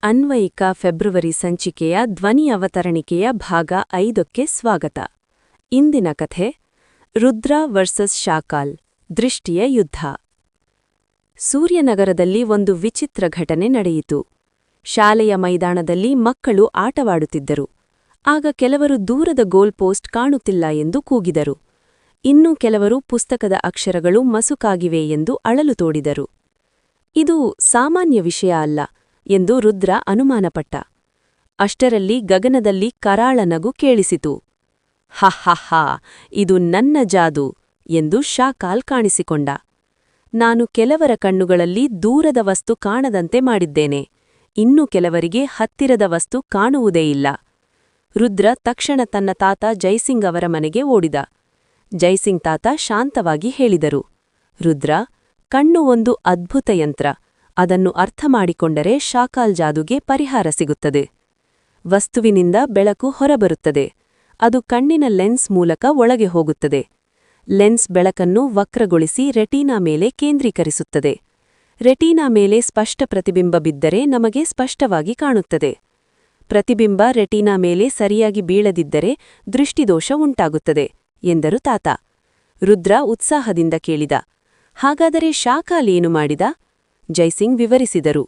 ಅನ್ವಯಿಕ ಫೆಬ್ರವರಿ ಸಂಚಿಕೆಯ ಧ್ವನಿ ಅವತರಣಿಕೆಯ ಭಾಗ 5ಕ್ಕೆ ಸ್ವಾಗತ. ಇಂದಿನ ಕಥೆ ರುದ್ರ ವರ್ಸಸ್ ಶಾಕಾಲ್ ದೃಷ್ಟಿಯ ಯುದ್ಧ. ಸೂರ್ಯನಗರದಲ್ಲಿ ಒಂದು ವಿಚಿತ್ರ ಘಟನೆ ನಡೆಯಿತು. ಶಾಲೆಯ ಮೈದಾನದಲ್ಲಿ ಮಕ್ಕಳು ಆಟವಾಡುತ್ತಿದ್ದರು. ಆಗ ಕೆಲವರು ದೂರದ ಗೋಲ್ ಪೋಸ್ಟ್ ಕಾಣುತ್ತಿಲ್ಲ ಎಂದು ಕೂಗಿದರು. ಇನ್ನೂ ಕೆಲವರು ಪುಸ್ತಕದ ಅಕ್ಷರಗಳು ಮಸುಕಾಗಿವೆ ಎಂದು ಅಳಲು ತೋಡಿದರು. ಇದು ಸಾಮಾನ್ಯ ವಿಷಯ ಅಲ್ಲ ಎಂದು ರುದ್ರ ಅನುಮಾನಪಟ್ಟ. ಅಷ್ಟರಲ್ಲಿ ಗಗನದಲ್ಲಿ ಕರಾಳ ನಗು ಕೇಳಿಸಿತು. ಹಾ, ಇದು ನನ್ನ ಜಾದು ಎಂದು ಶಾಕಾಲ್ ಕಾಣಿಸಿಕೊಂಡ. ನಾನು ಕೆಲವರ ಕಣ್ಣುಗಳಲ್ಲಿ ದೂರದ ವಸ್ತು ಕಾಣದಂತೆ ಮಾಡಿದ್ದೇನೆ, ಇನ್ನು ಕೆಲವರಿಗೆ ಹತ್ತಿರದ ವಸ್ತು ಕಾಣುವುದೇ ಇಲ್ಲ. ರುದ್ರ ತಕ್ಷಣ ತನ್ನ ತಾತ ಜೈಸಿಂಗ್ ಅವರ ಮನೆಗೆ ಓಡಿದ. ಜೈಸಿಂಗ್ ತಾತ ಶಾಂತವಾಗಿ ಹೇಳಿದರು, ರುದ್ರ, ಕಣ್ಣು ಒಂದು ಅದ್ಭುತ ಯಂತ್ರ. ಅದನ್ನು ಅರ್ಥ ಮಾಡಿಕೊಂಡರೆ ಶಾಕಾಲ್ ಜಾದುಗೆ ಪರಿಹಾರ ಸಿಗುತ್ತದೆ. ವಸ್ತುವಿನಿಂದ ಬೆಳಕು ಹೊರಬರುತ್ತದೆ. ಅದು ಕಣ್ಣಿನ ಲೆನ್ಸ್ ಮೂಲಕ ಒಳಗೆ ಹೋಗುತ್ತದೆ. ಲೆನ್ಸ್ ಬೆಳಕನ್ನು ವಕ್ರಗೊಳಿಸಿ ರೆಟೀನಾ ಮೇಲೆ ಕೇಂದ್ರೀಕರಿಸುತ್ತದೆ. ರೆಟೀನಾ ಮೇಲೆ ಸ್ಪಷ್ಟ ಪ್ರತಿಬಿಂಬ ಬಿದ್ದರೆ ನಮಗೆ ಸ್ಪಷ್ಟವಾಗಿ ಕಾಣುತ್ತದೆ. ಪ್ರತಿಬಿಂಬ ರೆಟೀನಾ ಮೇಲೆ ಸರಿಯಾಗಿ ಬೀಳದಿದ್ದರೆ ದೃಷ್ಟಿದೋಷ ಉಂಟಾಗುತ್ತದೆ ಎಂದರು ತಾತ. ರುದ್ರ ಉತ್ಸಾಹದಿಂದ ಕೇಳಿದ, ಹಾಗಾದರೆ ಶಾಕಾಲ್ ಏನು ಮಾಡಿದ? ಜೈಸಿಂಗ್ ವಿವರಿಸಿದರು.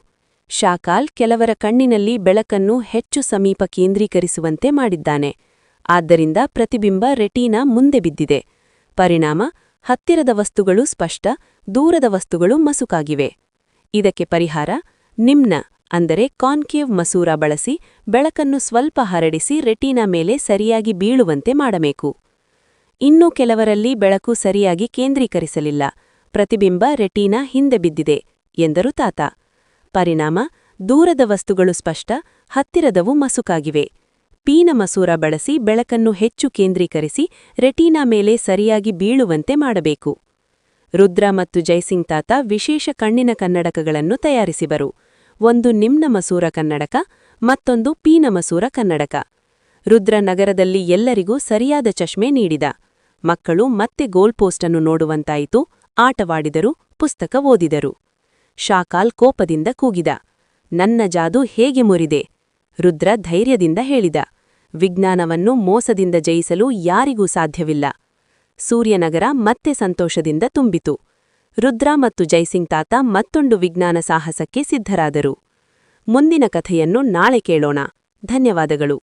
ಶಾಕಾಲ್ ಕೆಲವರ ಕಣ್ಣಿನಲ್ಲಿ ಬೆಳಕನ್ನು ಹೆಚ್ಚು ಸಮೀಪ ಕೇಂದ್ರೀಕರಿಸುವಂತೆ ಮಾಡಿದ್ದಾನೆ. ಆದ್ದರಿಂದ ಪ್ರತಿಬಿಂಬ ರೆಟೀನಾ ಮುಂದೆ ಬಿದ್ದಿದೆ. ಪರಿಣಾಮ, ಹತ್ತಿರದ ವಸ್ತುಗಳು ಸ್ಪಷ್ಟ, ದೂರದ ವಸ್ತುಗಳು ಮಸುಕಾಗಿವೆ. ಇದಕ್ಕೆ ಪರಿಹಾರ ನಿಮ್ನ ಅಂದರೆ ಕಾನ್ಕೇವ್ ಮಸೂರ ಬಳಸಿ ಬೆಳಕನ್ನು ಸ್ವಲ್ಪ ಹರಡಿಸಿ ರೆಟೀನಾ ಮೇಲೆ ಸರಿಯಾಗಿ ಬೀಳುವಂತೆ ಮಾಡಬೇಕು. ಇನ್ನೂ ಕೆಲವರಲ್ಲಿ ಬೆಳಕು ಸರಿಯಾಗಿ ಕೇಂದ್ರೀಕರಿಸಲಿಲ್ಲ. ಪ್ರತಿಬಿಂಬ ರೆಟೀನಾ ಹಿಂದೆ ಬಿದ್ದಿದೆ ಎಂದರು ತಾತ. ಪರಿಣಾಮ, ದೂರದ ವಸ್ತುಗಳು ಸ್ಪಷ್ಟ, ಹತ್ತಿರದವು ಮಸುಕಾಗಿವೆ. ಪೀನ ಮಸೂರ ಬಳಸಿ ಬೆಳಕನ್ನು ಹೆಚ್ಚು ಕೇಂದ್ರೀಕರಿಸಿ ರೆಟೀನಾ ಮೇಲೆ ಸರಿಯಾಗಿ ಬೀಳುವಂತೆ ಮಾಡಬೇಕು. ರುದ್ರ ಮತ್ತು ಜೈಸಿಂಗ್ ತಾತ ವಿಶೇಷ ಕಣ್ಣಿನ ಕನ್ನಡಕಗಳನ್ನು ತಯಾರಿಸಿದರು. ಒಂದು ನಿಮ್ನ ಮಸೂರ ಕನ್ನಡಕ, ಮತ್ತೊಂದು ಪೀನ ಮಸೂರ ಕನ್ನಡಕ. ರುದ್ರ ನಗರದಲ್ಲಿ ಎಲ್ಲರಿಗೂ ಸರಿಯಾದ ಚಶ್ಮೆ ನೀಡಿದ. ಮಕ್ಕಳು ಮತ್ತೆ ಗೋಲ್ ಪೋಸ್ಟನ್ನು ನೋಡುವಂತಾಯಿತು, ಆಟವಾಡಿದರು, ಪುಸ್ತಕ ಓದಿದರು. ಶಾಕಾಲ್ ಕೋಪದಿಂದ ಕೂಗಿದ, ನನ್ನ ಜಾದು ಹೇಗೆ ಮುರಿದೆ? ರುದ್ರ ಧೈರ್ಯದಿಂದ ಹೇಳಿದ, ವಿಜ್ಞಾನವನ್ನು ಮೋಸದಿಂದ ಜಯಿಸಲು ಯಾರಿಗೂ ಸಾಧ್ಯವಿಲ್ಲ. ಸೂರ್ಯನಗರ ಮತ್ತೆ ಸಂತೋಷದಿಂದ ತುಂಬಿತು. ರುದ್ರ ಮತ್ತು ಜೈಸಿಂಗ್ ತಾತ ಮತ್ತೊಂದು ವಿಜ್ಞಾನ ಸಾಹಸಕ್ಕೆ ಸಿದ್ಧರಾದರು. ಮುಂದಿನ ಕಥೆಯನ್ನು ನಾಳೆ ಕೇಳೋಣ. ಧನ್ಯವಾದಗಳು.